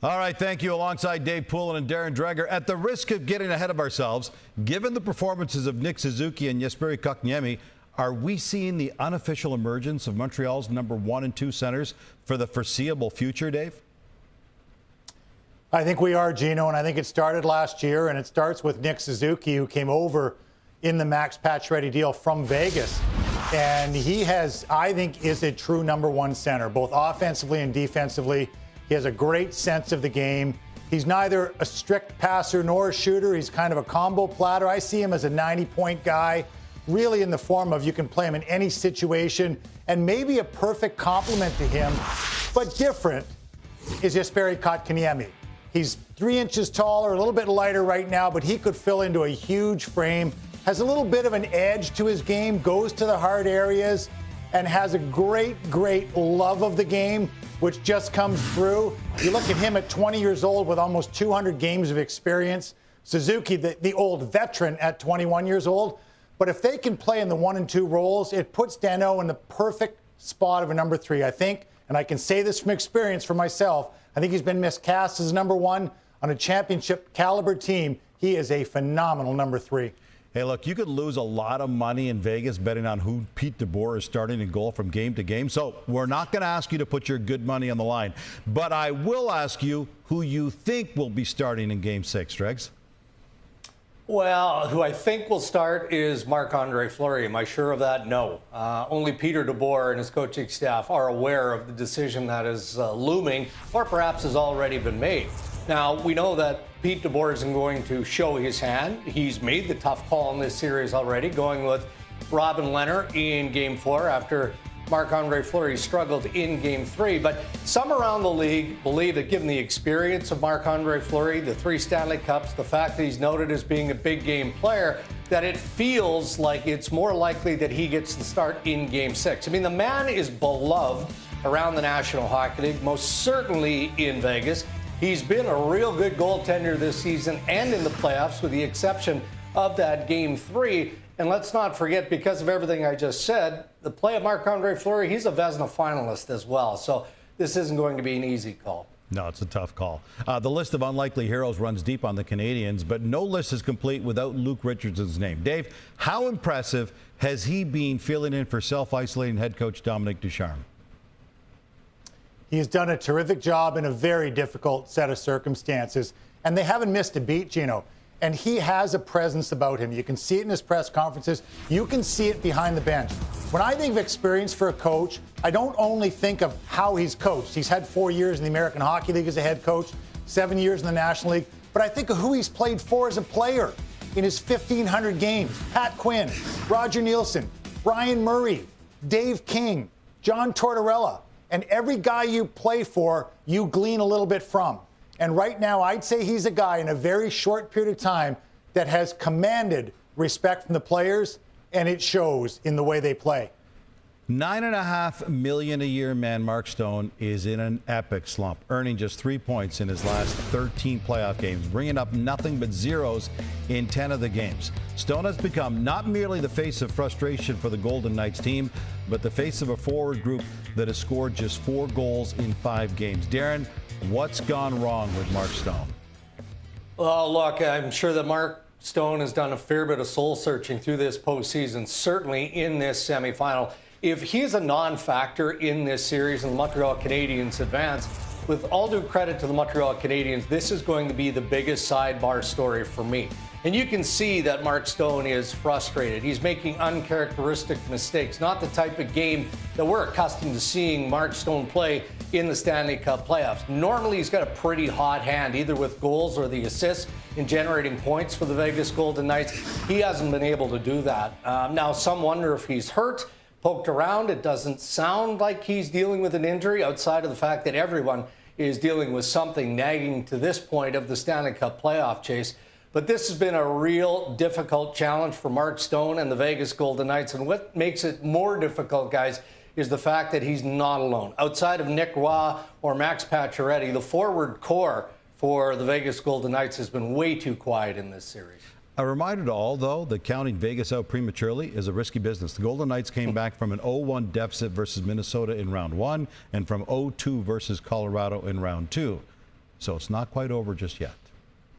All right, thank you. Alongside Dave Poulin and Darren Dreger. At the risk of getting ahead of ourselves, given the performances of Nick Suzuki and Suzuki Kotkaniemi, are we seeing the unofficial emergence of Montreal's number 1 and 2 centers for the foreseeable future, Dave? I think we are, Gino, and I think it started last year, and it starts with Nick Suzuki, who came over in the Max Pacioretty deal from Vegas. And he has, I think, is a true number 1 center, both offensively and defensively. He has a great sense of the game. He's neither a strict passer nor a shooter. He's kind of a combo platter. I see him as a 90-point guy, really in the form of you can play him in any situation, and maybe a perfect complement to him, but different, is Suzuki Kotkaniemi. He's 3 inches taller, a little bit lighter right now, but he could fill into a huge frame, has a little bit of an edge to his game, goes to the hard areas, and has a great, great love of the game, which just comes through. You look at him at 20 years old with almost 200 games of experience. Suzuki, the old veteran at 21 years old. But if they can play in the 1 and 2 roles, it puts Danault in the perfect spot of a number 3, I think. And I can say this from experience for myself. I think he's been miscast as number 1 on a championship caliber team. He is a phenomenal number 3. Hey, look, you could lose a lot of money in Vegas betting on who Pete DeBoer is starting in goal from game to game. So we're not going to ask you to put your good money on the line. But I will ask you who you think will be starting in Game 6, Dregs. Well, who I think will start is Marc-Andre Fleury. Am I sure of that? No. Only Peter DeBoer and his coaching staff are aware of the decision that is looming, or perhaps has already been made. Now, we know that Pete DeBoer isn't going to show his hand. He's made the tough call in this series already, going with Robin Lehner in Game 4 after Marc-Andre Fleury struggled in Game 3. But some around the league believe that given the experience of Marc-Andre Fleury, the 3 Stanley Cups, the fact that he's noted as being a big game player, that it feels like it's more likely that he gets the start in Game 6. I mean, the man is beloved around the National Hockey League, most certainly in Vegas. He's been a real good goaltender this season and in the playoffs, with the exception of that Game 3. And let's not forget, because of everything I just said, the play of Marc-Andre Fleury, he's a Vezina finalist as well. So this isn't going to be an easy call. No, it's a tough call. The list of unlikely heroes runs deep on the Canadiens, but no list is complete without Luke Richardson's name. Dave, how impressive has he been filling in for self-isolating head coach Dominic Ducharme? He's done a terrific job in a very difficult set of circumstances, and they haven't missed a beat, Gino. And he has a presence about him. You can see it in his press conferences. You can see it behind the bench. When I think of experience for a coach, I don't only think of how he's coached. He's had 4 years in the American Hockey League as a head coach, 7 years in the National League, but I think of who he's played for as a player in his 1,500 games. Pat Quinn, Roger Nielsen, Brian Murray, Dave King, John Tortorella. And every guy you play for, you glean a little bit from. And right now, I'd say he's a guy in a very short period of time that has commanded respect from the players, and it shows in the way they play. $9.5 million a year man Mark Stone is in an epic slump, earning just 3 points in his last 13 playoff games, bringing up nothing but zeros in 10 of the games. Stone has become not merely the face of frustration for the Golden Knights team, but the face of a forward group that has scored just 4 goals in 5 games. Darren, what's gone wrong with Mark Stone? Well, look, I'm sure that Mark Stone has done a fair bit of soul searching through this postseason, certainly in this semifinal. If he's a non-factor in this series and the Montreal Canadiens advance, with all due credit to the Montreal Canadiens, this is going to be the biggest sidebar story for me. And you can see that Mark Stone is frustrated. He's making uncharacteristic mistakes, not the type of game that we're accustomed to seeing Mark Stone play in the Stanley Cup playoffs. Normally, he's got a pretty hot hand, either with goals or the assists in generating points for the Vegas Golden Knights. He hasn't been able to do that. Now, some wonder if he's hurt, poked around. It doesn't sound like he's dealing with an injury, outside of the fact that everyone is dealing with something nagging to this point of the Stanley Cup playoff chase. But this has been a real difficult challenge for Mark Stone and the Vegas Golden Knights. And what makes it more difficult, guys, is the fact that he's not alone. Outside of Nick Roy or Max Pacioretty, the forward core for the Vegas Golden Knights has been way too quiet in this series. A reminder to all, though, that counting Vegas out prematurely is a risky business. The Golden Knights came back from an 0-1 deficit versus Minnesota in round 1 and from 0-2 versus Colorado in round 2. So it's not quite over just yet.